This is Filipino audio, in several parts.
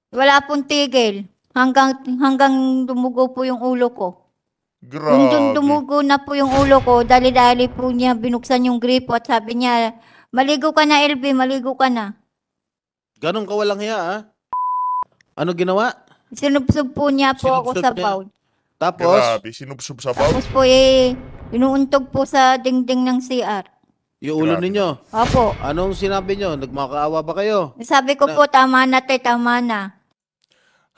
Wala pong tigil. Hanggang dumugo po yung ulo ko. Yung Grabe. dumugo na po yung ulo ko, dali-dali po niya binuksan yung gripo at sabi niya, maligo ka na, LB, maligo ka na. Ganun ka walang hiya, ha? Ano ginawa? Sinubsob po niya po ako Sinubsob sa niya. bowl. Tapos, Grabe. Sinubsob sa baw. Tapos po inuuntog po sa dingding ng CR. yung ulo Grabe ninyo. Opo. Anong sinabi nyo? Nagmakaawa ba kayo? Sabi ko po, tama na te, tama na.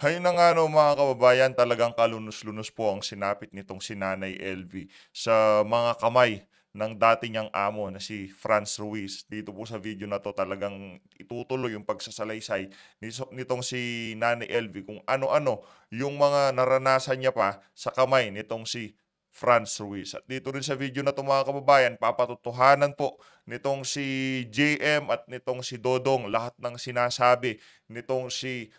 Hay na nga no mga kababayan, talagang kalunos-lunos po ang sinapit nitong si Nanay LV sa mga kamay ng dati niyang amo na si Franz Ruiz. Dito po sa video na to talagang itutuloy yung pagsasalaysay nitong si Nanay LV kung ano-ano yung mga naranasan niya pa sa kamay nitong si Franz Ruiz. At dito rin sa video na to mga kababayan, papatutuhanan po nitong si JM at nitong si Dodong lahat ng sinasabi nitong si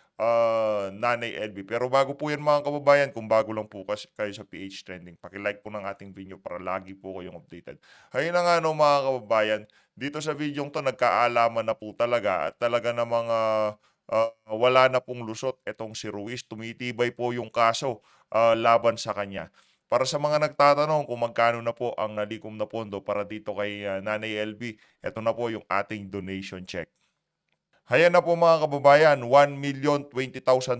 Nanay LB. Pero bago po yan mga kababayan, kung bago lang po kayo sa PH Trending, like po ng ating video para lagi po kayong updated. Hayun na nga no mga kababayan, dito sa video to nagkaalaman na po talaga at talaga na mga wala na pong lusot etong si Ruiz. Tumitibay po yung kaso laban sa kanya. Para sa mga nagtatanong kung magkano na po ang nalikom na pondo para dito kay Nanay LB, ito na po yung ating donation check. Hayan na po mga kababayan, 1,020,296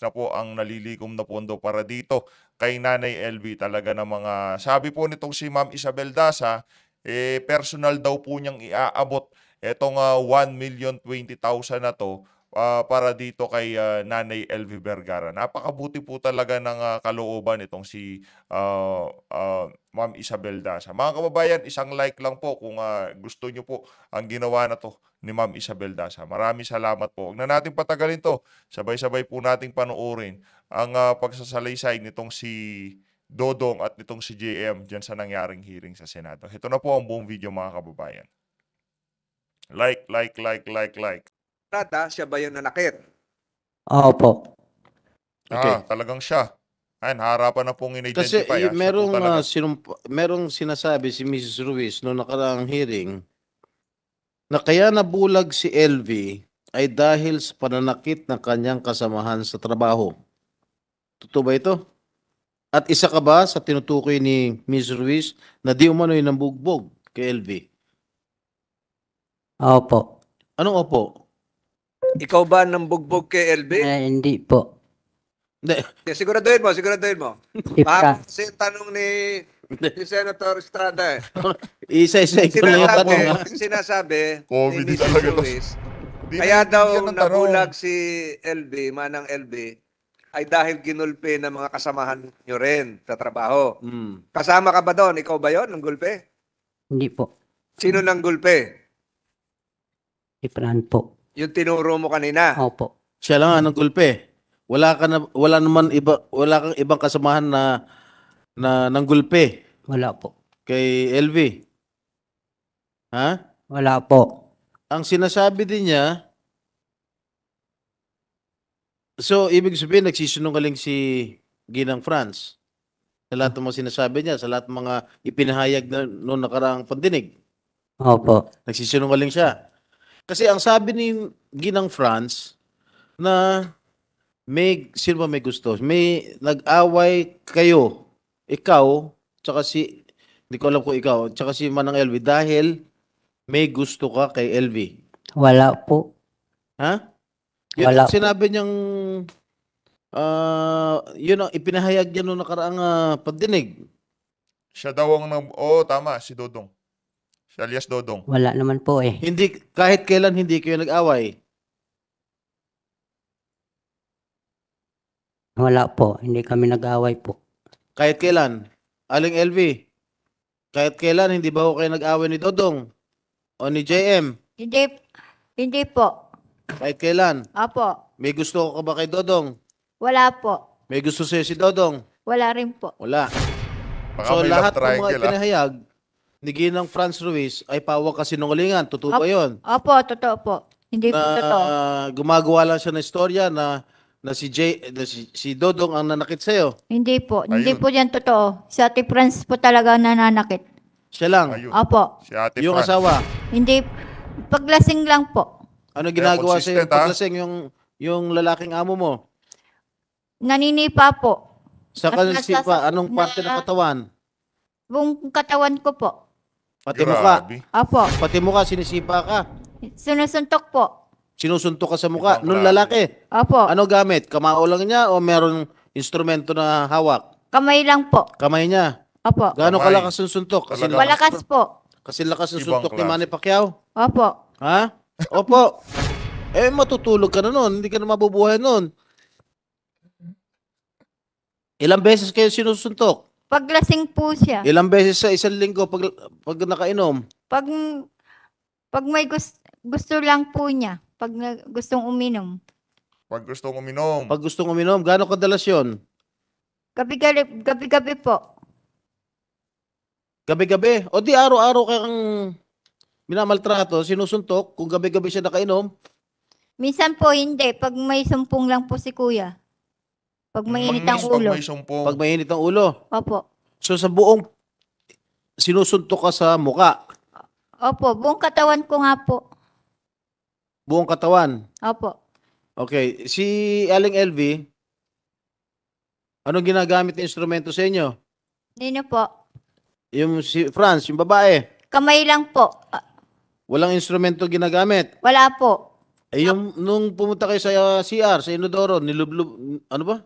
na po ang nalilikom na pondo para dito kay Nanay LV. Talaga na mga, sabi po nitong si Ma'am Isabel Dasa, personal daw po niyang iaabot itong 1,020,000 na to para dito kay Nanay LV Vergara. Napakabuti po talaga ng kalooban itong si Ma'am Isabel Dasa. Mga kababayan, isang like lang po kung gusto nyo po ang ginawa na to ni Ma'am Isabel Dasa. Maraming salamat po. Huwag na natin patagalin to. Sabay-sabay po nating panoorin ang pagsasalaysay nitong si Dodong at nitong si JM dyan sa nangyaring hearing sa Senado. Ito na po ang buong video mga kababayan. Like. Siya ba yung nanakit? Opo. Okay. Talagang siya. Ayan, harapan na pong Kasi in-identify. Siya po talaga. merong sinasabi si Mrs. Ruiz noong nakaraang hearing na kaya nabulag si LV ay dahil sa pananakit ng kanyang kasamahan sa trabaho. Totoo ba ito? At isa ka ba sa tinutukoy ni Ms. Ruiz na di umano'y nambugbog kay LV? Opo. Anong opo? Ikaw ba nang bugbog kay LB? Hindi po. Hindi. Siguraduhin mo. Si Fra- Kasi tanong ni Senator Estrada. Isa-isa ko lang yung tanong. ha? Sinasabi COVID ni Mrs. talaga to. Ruiz, Di kaya na daw yan ang tanong. nabulag si LB, manang LB, ay dahil ginulpe ng mga kasamahan nyo rin sa trabaho. Hmm. Kasama ka ba doon? Ikaw ba yon ng gulpe? Hindi po. Sino ng gulpe? Si Fran po. Yung tinuro mo kanina. Opo. Siya lang ang gulpe. Wala kang ibang kasamahan na nanggulpe Wala po. kay LV. Ha? Wala po. Ang sinasabi din niya, so ibig sabihin nagsisinungaling si Ginang Franz sa lahat ng mga sinasabi niya, sa lahat ng mga ipinahayag na noong nakaraang pandinig. Opo. Nagsisinungaling siya. Kasi ang sabi ni Ginang Franz na sino ba may gusto? May nag-away kayo, ikaw, tsaka hindi ko alam kung ikaw, tsaka si Manang LV dahil may gusto ka kay LV. Wala po. Ha? Yun Wala ang sinabi niyang yun ang ipinahayag niya noong nakaraang pandinig. Siya daw ang tama, si Dodong. Si alias Dodong. Wala naman po eh. Hindi, kahit kailan hindi kayo nag-away. Wala po. Hindi kami nag-away po. Kahit kailan. Aling LV. Kahit kailan hindi ba ho kayo nag-away ni Dodong o ni JM? Hindi po. Kahit kailan. Opo. May gusto ka ba kay Dodong? Wala po. May gusto sa'yo si Dodong? Wala rin po. Wala. Baka So may lahat love ng mga triangle, ipinahayag ni Ginang Franz Ruiz ay pawag kasinungalingan. Totoo ba yun? Opo, totoo po. Hindi po totoo. Gumagawa lang siya ng istorya na si Dodong ang nanakit sa'yo. Hindi po. Hindi Ayun. po yan totoo. Si Ate Franz po talaga nananakit. Siya lang. Ayun. Opo. Si Ate Yung Fran. asawa. Hindi. Paglasing lang po. Ano ginagawa sa'yo consistent, ha? paglasing yung lalaking amo mo? Naninipa po. Sa At kanisipa, anong parte ng na- katawan? Buong katawan ko po. Pati mukha. Grabe. Opo. Pati mukha, sinisipa ka. Sinusuntok po. Sinusuntok ka sa mukha. Ibang Nung klase. lalaki, Opo. ano gamit? Kamao lang niya o meron instrumento na hawak? Kamay lang po. Kamay niya. Opo. Gaano Kamay. kalakas ang suntok? Kasi Talaga. Malakas po. Kasi lakas ng Ibang suntok ni klase. Manny Pacquiao. Opo. Ha? Opo. Matutulog ka na nun. Hindi ka na mabubuhay nun. Ilang beses kayo sinusuntok? Paglasing po siya. Ilang beses sa isang linggo pag nakainom? Pag may gusto lang po niya. Pag gustong uminom. Pag gusto uminom. Pag gustong uminom, gaano kadalas yon? Gabi-gabi po. Gabi-gabi? O di araw-araw kang minamaltrato, sinusuntok, kung gabi-gabi siya nakainom? Minsan po hindi. Pag may sumpong lang po si kuya. Pag mainit ang Pag ulo. may sumpong. Pag mainit ang ulo. Opo. So sa buong sinusuntok ka sa muka, Opo. Buong katawan ko nga po. buong katawan. Opo. Okay, si Aling LV, anong ginagamit na instrumento sa inyo? Nino po. Yung si Franz, yung babae, Kamay lang po. walang instrumento ginagamit. Wala po. Yung nung pumunta kayo sa CR, sa Inodoro, nilublub, ano ba?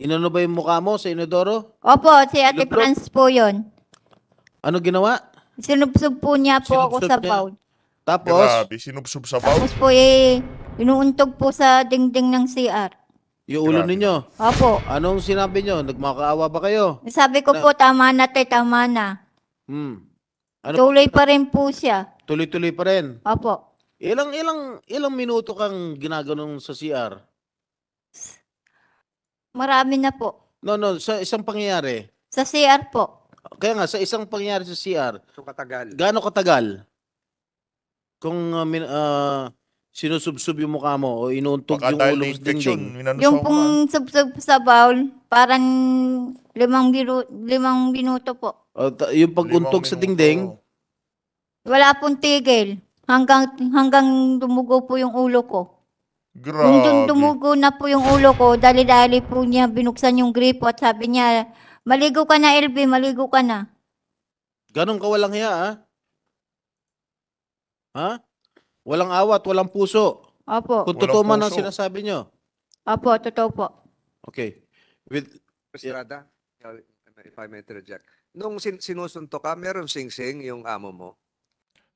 Inano ba yung mukha mo sa Inodoro? Opo. Si Ate Lublog. Franz po yun. Ano ginawa? Sinubsob po niya po ako Sinubsob sa niya? bowl. Tapos, Grabe. Sinubsob sa baw. Tapos po inuuntog po sa dingding ng CR. yung ulo Grabe. ninyo, Opo. anong sinabi nyo? Nagmakaawa ba kayo? Sabi ko po, tama na tay, tama na. Hmm. Ano, Tuloy pa rin po siya. tuloy-tuloy pa rin. Opo. Ilang minuto kang ginaganon sa CR? Marami na po. No, sa isang pangyayari. Sa CR po. Kaya nga, sa isang pangyayari sa CR, Ito katagal. gaano katagal? Kung sinusubsub yung mukha mo o inuuntog Baka yung dahil ulo na sa infection. dingding. Minano Yung sa pong subsob sa bowl, parang 5 minuto po. O, yung pag-untog sa dingding, Wala pong tigil. Hanggang dumugo po yung ulo ko. Nung Grabe. dumugo na po yung ulo ko, dali-dali po niya binuksan yung gripo at sabi niya, maligo ka na LB, maligo ka na. ganun ka walang hiya, ha? Ha? Walang awat, walang puso. Opo. Kung Walang totoo man ang puso. sinasabi nyo. Opo, totoo po. Okay. With, Estrada, if I may interject. Nung sinusuntok ka, meron sing-sing yung amo mo.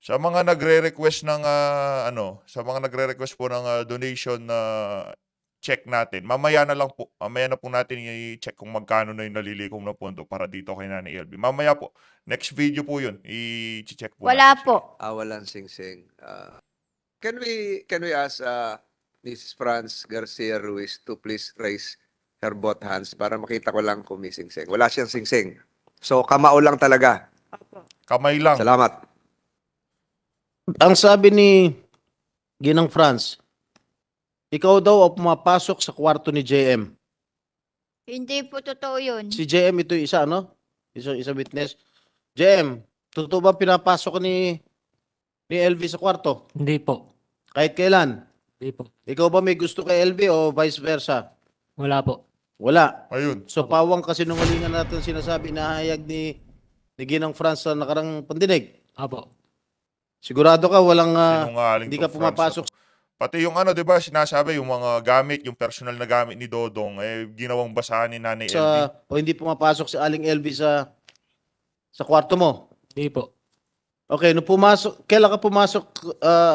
Sa mga nagre-request ng sa mga nagre-request po ng donation na check natin. Mamaya na lang po. Mamaya na po natin i-check kung magkano na yung nalilikong na pondo para dito kay Nanay LB. Mamaya po. Next video po 'yun. I-check po. Wala natin. po. Walang sing-sing. Can we ask Mrs. Franz Garcia Ruiz to please raise her both hands para makita ko lang kung may sing-sing. Wala siyang sing-sing. So, kamao lang talaga. Kamay lang. Salamat. ang sabi ni Ginang France, ikaw daw ang pumapasok sa kwarto ni JM. Hindi po totoo yun. Si JM ito yung isa, no? Isa witness. JM, totoo ba pinapasok ni LV sa kwarto? Hindi po. Kahit kailan? Hindi po. Ikaw ba may gusto kay LV o vice versa? Wala po. Wala. Ayun. So pawang kasinungalingan natin sinasabi na hayag ni Ginang France sa nakarang pandinig. Opo. Sigurado ka walang Sinungaling hindi to, ka Franz, pumapasok. na to. Pati yung 'di ba, sinasabi yung mga gamit, yung personal na gamit ni Dodong ginawang basahan ni Nanay LB. O hindi pumapasok si Aling LV sa kwarto mo. Hindi po. Okay, nung pumasok, kailan ka pumasok,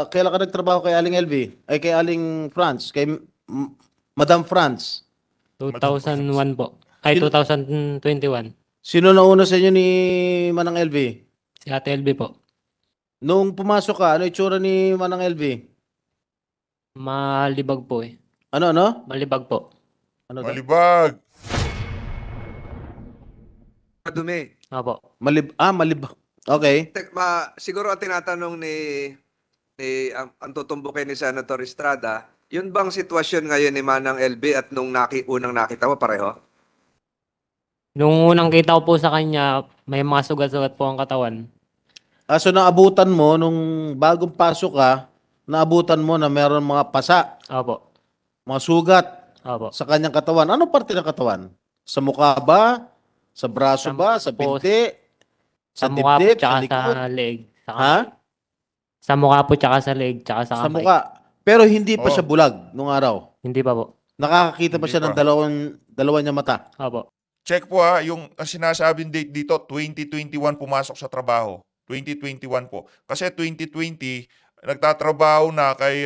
kailan ka nagtrabaho kay Aling LV? Ay kay Aling France, kay Madam France. 2001 po. Ay, 2021. Sino nauna sa inyo ni Manang LV? Si Ate LB po. Nung pumasok ka, ano itsura ni Manang LV? Malibag po eh. Ano? Malibag po. Ano to? Malibag. Madumi. Opo. Malibag. Okay. Siguro ang tinatanong ni ang tutumbukin ni Senator Estrada, yun bang sitwasyon ngayon ni Manang LB at nung unang nakita mo pareho? Nung unang kita ko po sa kanya, may mga sugat-sugat po ang katawan. So naabutan mo, nung bagong pasok ka, naabutan mo na meron mga pasa. Opo. Mga sugat Opo. sa kanyang katawan. Anong parte ng katawan? Sa mukha ba? Sa braso Sa- ba? Sa po, binti? Sa Sa mukha po dibdib? Sa tsaka likod? sa leeg. Ha? Sa mukha po tsaka sa leeg tsaka sa Sa kamay. mukha. Pero hindi pa Oo. siya bulag nung araw. Hindi pa po. Nakakakita ba Hindi siya ng pa. dalawa niya mata? Opo. Check po ha, yung ang sinasabing date dito, 2021 pumasok sa trabaho. 2021 po. Kasi 2020, nagtatrabaho na kay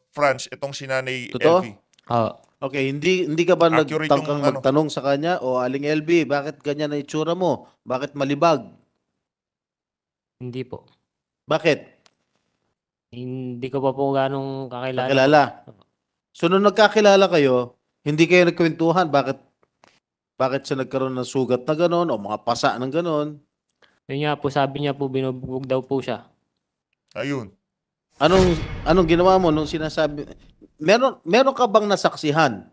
France itong si Nanay Totoo? LV. Oo. Okay, hindi ka ba Accurate nagtangkang yung ano. magtanong sa kanya, o Aling LB, bakit ganyan na itsura mo? Bakit malibag? Hindi po. Bakit? Hindi ko pa po ganong kakilala. Nakilala. So, nung nagkakilala kayo, hindi kayo nagkwentuhan, bakit siya nagkaroon ng sugat na gano'n o mga pasa ng gano'n? Yun nga po, sabi niya po, binubugbog daw po siya. Ayun. Anong ginawa mo nung sinasabi? Meron ka bang nasaksihan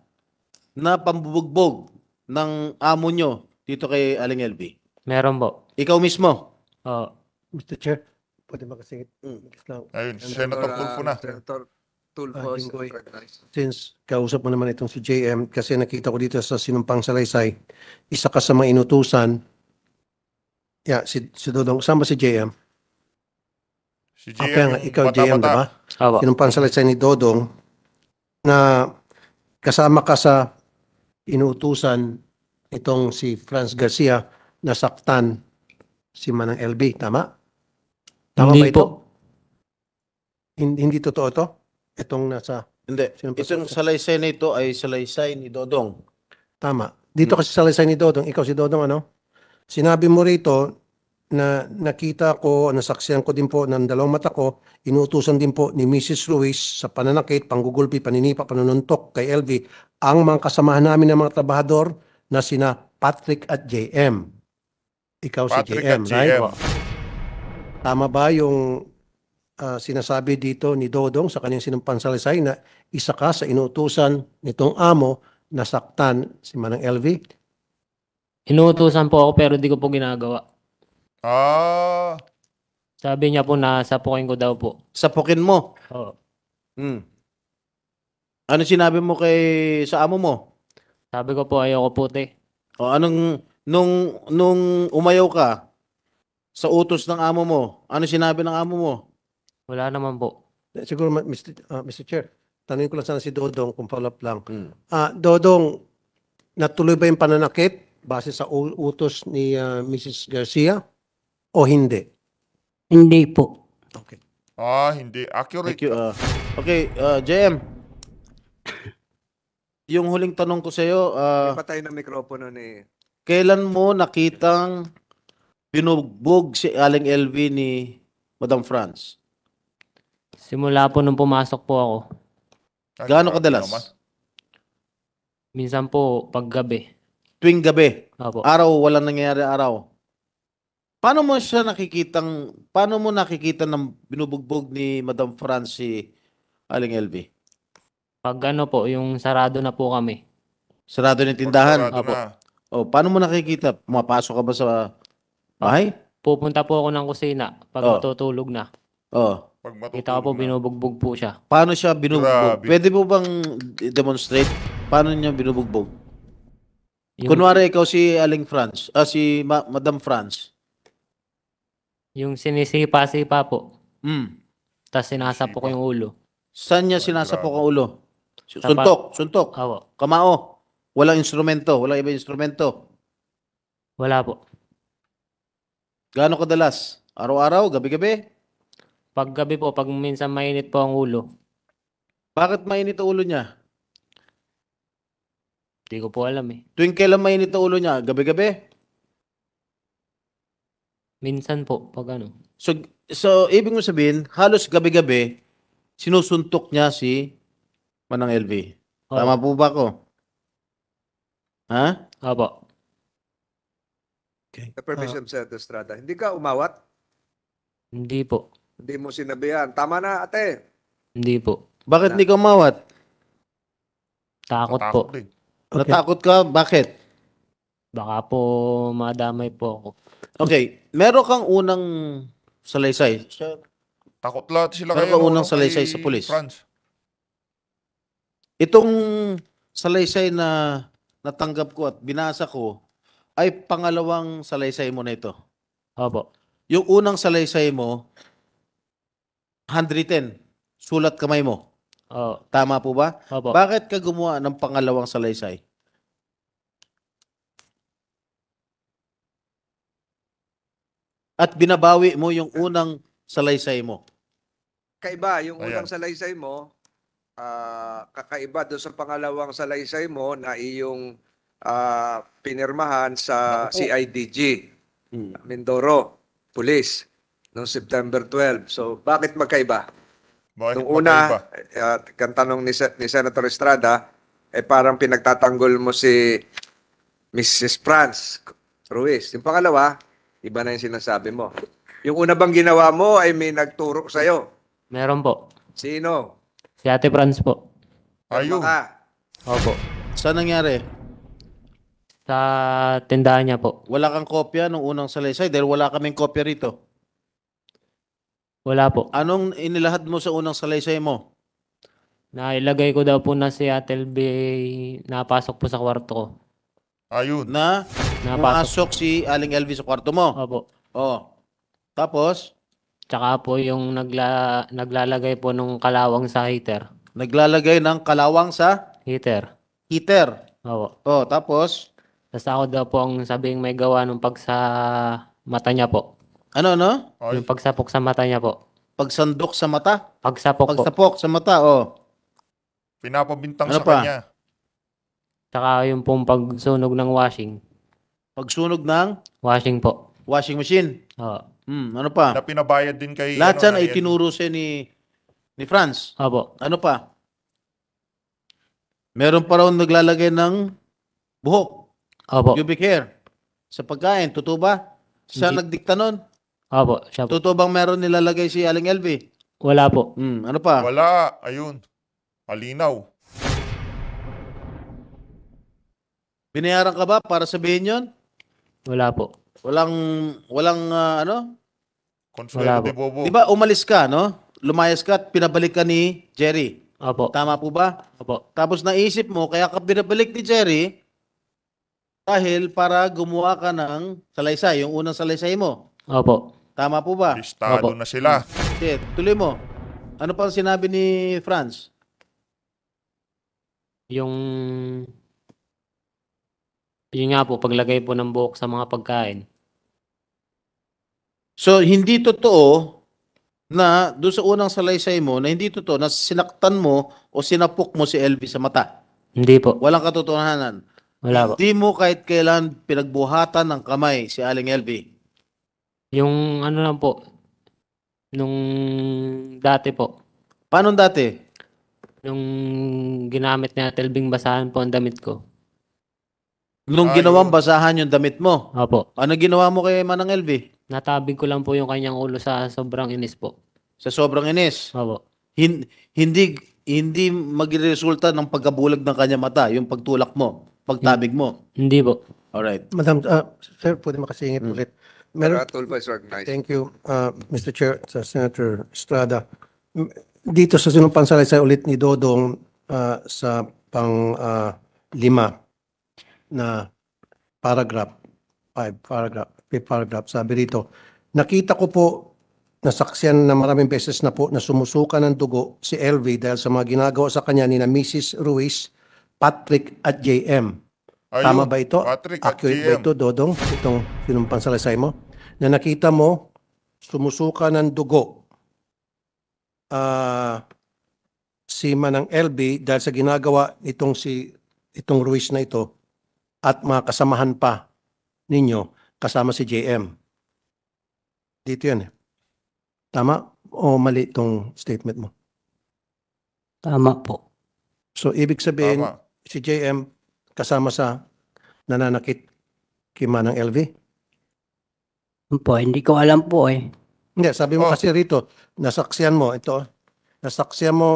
na pambubugbog ng amo nyo dito kay Aling LB? Meron po. Ikaw mismo? Oo. Mr. Chair, pwede ba kasi lang, Ayun, Senator Tulfo na. Senator Tulfo is Jinggoy. recognized. since kausap mo naman itong si JM, kasi nakita ko dito sa Sinumpang Salaysay, isa ka sa mga inutusan. Yeah, si Dodong, saan ba si JM? Si Okay GM nga, yung ikaw JM, bata-bata. diba? Opo. Sinumpang Salaysay ni Dodong, na kasama ka sa inutusan itong si Franz Garcia na saktan si Manang LB, tama? Tama Hindi ba ito? po. Hindi totoo to? Itong nasa, Hindi. Sino pa Itong sa- salaysay na ito ay salaysay ni Dodong. tama. Dito kasi sa Salaysay ni Dodong, ikaw si Dodong ano? Sinabi mo rito na nakita ko, nasaksihan ko din po ng dalawang mata ko, inuutusan din po ni Mrs. Ruiz sa pananakit, panggugulpi, paninipa, panununtok kay LV, ang mga kasamahan namin ng mga trabahador na sina Patrick at JM. Ikaw si Patrick JM, at right? GM. Tama ba yung sinasabi dito ni Dodong sa kanyang sinumpang salaysay na isa ka sa inuutusan nitong amo na saktan si Manang LV? Inuutusan po ako pero di ko po ginagawa. Ah, Sabi niya po na sapukin ko daw po. Sapukin mo. Oo. Hmm. Ano sinabi mo sa amo mo? Sabi ko po ayoko puti. O nung umayaw ka sa utos ng amo mo, ano sinabi ng amo mo? Wala naman po. Siguro, Mr. Chair, tanungin ko lang sana si Dodong kung follow-up lang. Hmm. Dodong, natuloy ba yung pananakit base sa utos ni Mrs. Garcia o hindi? Hindi po. Okay. hindi. Accurate. Thank you. Okay, JM. Yung huling tanong ko sa iyo, Patay ng mikropono ni... kailan mo nakitang binugbog si Aling LV ni Madam France? Simula po nung pumasok po ako. Ay, Gaano grabe kadalas? naman. Minsan po paggabi. Tuwing gabi. Opo. Araw, walang nangyayari araw. Paano mo nakikita ng binubugbog ni Madam France si Aling LV? Pag ano po, yung sarado na po kami. Sarado ng tindahan. Pagkarado Apo. na. O, paano mo nakikita? Pumapasok ka ba sa bahay? Pupunta po ako ng kusina pag Oh. matutulog na. O, Pag Kita ko po matutulog na. binubugbog po siya. paano siya binubugbog? Grabe. Pwede mo bang demonstrate? Paano niya binubugbog? Yung, Kunwari ikaw si Aling France, si Madam France. yung sinisipa-sipa po. Hmm. Tapos sinasapo ko yung ulo. Saan niya Ay, sinasapok grabe. ang ulo? Sa Suntok. Opo. Kamao. Walang instrumento, walang ibang instrumento. Wala po. Gaano kadalas? Araw-araw, gabi-gabi? Pag gabi po, pag minsan mainit po ang ulo. Bakit mainit ang ulo niya? Hindi ko po alam eh. Tuwing kailan mainit ang ulo niya? Gabi-gabi? Minsan po, pag ano. So ibig mo sabihin, halos gabi-gabi, sinusuntok niya si Manang LV. Opo. Tama po ba ako? Ha? Opo. Okay. The permission Senator Estrada. Hindi ka umawat? Hindi po. Hindi mo sinabihan. Tama na, ate. Hindi po. Bakit hindi ka umawat? Takot po. Tatakot din. Okay. Natakot ka? Bakit? Baka po madamay po ako. Okay, meron kang unang salaysay. Takot lahat sila Meron kayo. ka unang salaysay sa pulis. France. Itong salaysay na natanggap ko at binasa ko ay pangalawang salaysay mo na ito. Opo. Yung unang salaysay mo, handwritten, sulat kamay mo. Oo. Tama po ba? Opo. Bakit ka gumawa ng pangalawang salaysay? At binabawi mo yung unang salaysay mo. Kaiba, yung Ayan. unang salaysay mo, kakaiba doon sa pangalawang salaysay mo na iyong pinirmahan sa Naku po. CIDG, Hmm. Mindoro, Police, noong September 12. So, bakit magkaiba? Bakit Nung una, magkaiba? kang tanong ni Senator Estrada, parang pinagtatanggol mo si Mrs. Franz Ruiz. Yung pangalawa, iba na yung sinasabi mo. Yung una bang ginawa mo ay may nagturo sa'yo. Meron po. Sino? Si Ate Franz po. Ayun. Pirma ka. Opo. Saan nangyari? Sa tindahan niya po. Wala kang kopya ng unang salaysay dahil wala kaming kopya rito. Wala po. Anong inilahad mo sa unang salaysay mo? Nailagay ko daw po na si Ate LB napasok po sa kwarto ko. Ayun. Na Napasok. pumasok si Aling LV sa kwarto mo. Opo. Oh. Tapos, Tsaka po yung naglalagay po nung kalawang sa heater. naglalagay ng kalawang sa Heater. heater. Opo. Oh, tapos, Tapos ako daw po ang sabing may gawa nung pag sa mata niya po. ano? Ay, Yung pagsapok sa mata niya po. Pagsandok sa mata? Pagsapok po. Pagsapok sa mata, oh. pinapabintang Ano sa pa? kanya. Tsaka yung pong pagsunog ng washing. Pagsunog ng Washing po. washing machine. Oo. Ano pa? Na pinabayad din kay... Lahat yan ay Nanay Elvie. tinuro sa'yo ni Franz. Opo. Ano pa? Meron pa raw naglalagay ng buhok, Opo. pubic hair, sa pagkain. Totoo ba? Siya Hindi. nagdikta nun? Opo. Siya po. Totoo bang meron nilalagay si Aling LV? Wala po. Ano pa? Wala. Ayun. Malinaw. Binayaran ka ba para sabihin yon? Wala po. Walang ano? Consuelo Wala po. de Bobo. Di ba umalis ka, no? Lumayas ka at pinabalik ka ni Jerry. Opo. Tama po ba? Opo. Tapos naisip mo, kaya ka pinabalik ni Jerry dahil para gumawa ka ng salaysay, yung unang salaysay mo. Opo. Tama po ba? Listado Opo. na sila. Sige, tuloy mo. Ano pa ang sinabi ni Franz? Yun nga po, paglagay po ng buhok sa mga pagkain. So, hindi totoo na doon sa unang salaysay mo, na hindi totoo na sinaktan mo o sinapok mo si LV sa mata. Hindi po. Walang katotohanan. Wala po. Hindi mo kahit kailan pinagbuhatan ng kamay si Aling LV. Yung ano lang po, nung dati po, Paano dati? nung ginamit niya telbing basahan po ang damit ko. Nung Ayun. ginawang basahan yung damit mo. Opo. Ano ginawa mo kay Manang LV? Natabig ko lang po yung kanyang ulo sa sobrang inis po. Sa sobrang inis. Opo. Hindi magresulta ng pagkabulag ng kanya mata, yung pagtulak mo, pagtabig mo. Hindi po. Alright. Madam, sir, pwede makasingit ulit. Meron, Tulfo is recognized. thank you, Mr. Chair, sa Senator Estrada. Dito sa sinumpang salaysay ulit ni Dodong sa pang-5 na paragraph, fifth paragraph, sabi rito, nakita ko po nasaksiyan na maraming beses na po na sumusuka ng dugo si LV dahil sa mga ginagawa sa kanya ni na Mrs. Ruiz, Patrick at JM. Ayun. Tama ba ito? Patrick at Accurate ba GM. ito, Dodong? Itong sinumpang salaysay mo? Na nakita mo, sumusuka ng dugo si Manang LB dahil sa ginagawa itong Ruiz na ito at mga kasamahan pa ninyo kasama si JM. Dito yan. Tama o mali itong statement mo? Tama po. So, ibig sabihin, Tama. si JM kasama sa nananakit kay Manang LV? Po, hindi ko alam po eh. Hindi, sabi mo Oh. kasi rito, nasaksiyan mo, nasaksiyan mo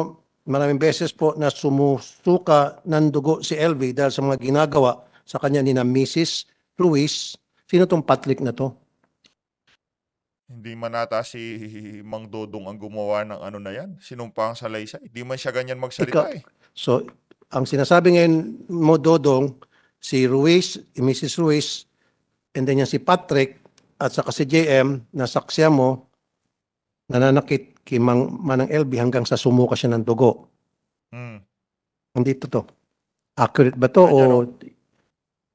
maraming beses po na sumusuka ng dugo si LV dahil sa mga ginagawa sa kanya ni na Mrs. Ruiz. Sino tong Patrick na to? Hindi manata si Mang Dodong ang gumawa ng ano na yan. Sinumpang salaysay. Hindi man siya ganyan magsalita Ikaw- eh. So, ang sinasabi ngayon mo, Dodong, si Ruiz, Mrs. Ruiz, and then yan si Patrick, at saka si JM, nasaksya mo, nananakit kay Manang LV hanggang sa sumuka siya ng dugo. Mm. Nandito to. Accurate ba to o Ano?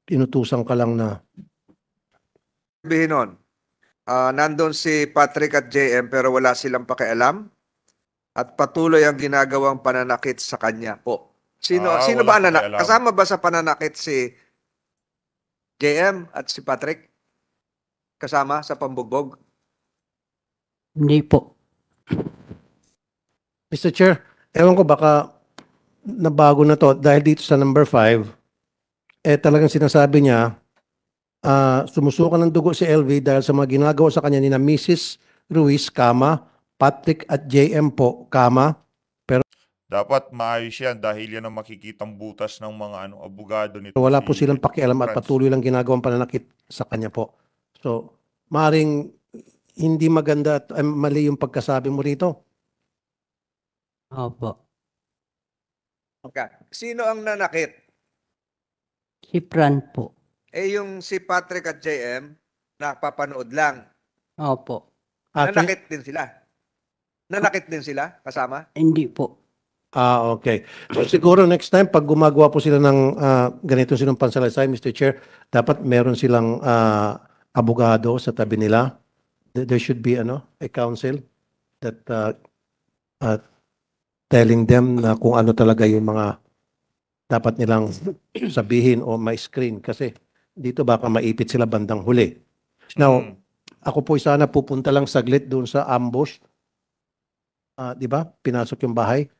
inutusan ka lang na? Sabihin nun, nandun si Patrick at JM pero wala silang pakialam at patuloy ang ginagawang pananakit sa kanya po. Sino Walang ba ang pakialam. kasama ba sa pananakit si JM at si Patrick? Kasama sa pambugbog? Hindi po. Mr. Chair, ewan ko baka nabago na to dahil dito sa number 5, talagang sinasabi niya, sumusuka ng dugo si LV dahil sa mga ginagawa sa kanya ni na Mrs. Ruiz, Patrick at JM po, Dapat maayos yan dahil yan ang makikitang butas ng mga abogado nito. wala si po silang pakialam at Franz. patuloy lang ginagawang pananakit sa kanya po. So, maring hindi maganda at mali yung pagkasabi mo rito. Opo. Okay. Sino ang nanakit? Si Fran po. Yung si Patrick at JM, nakapapanood lang. Opo. Nanakit din sila. Nanakit din sila kasama? Hindi po. Okay. So, siguro next time, pag gumagawa po sila ng ganito silang pansalaysay, Mr. Chair, dapat meron silang abogado sa tabi nila. There should be a counsel that telling them na kung ano talaga yung mga dapat nilang sabihin o ma-screen kasi dito baka maipit sila bandang huli. Now, Mm. ako po sana pupunta lang saglit doon sa ambush. Di ba? Pinasok yung bahay.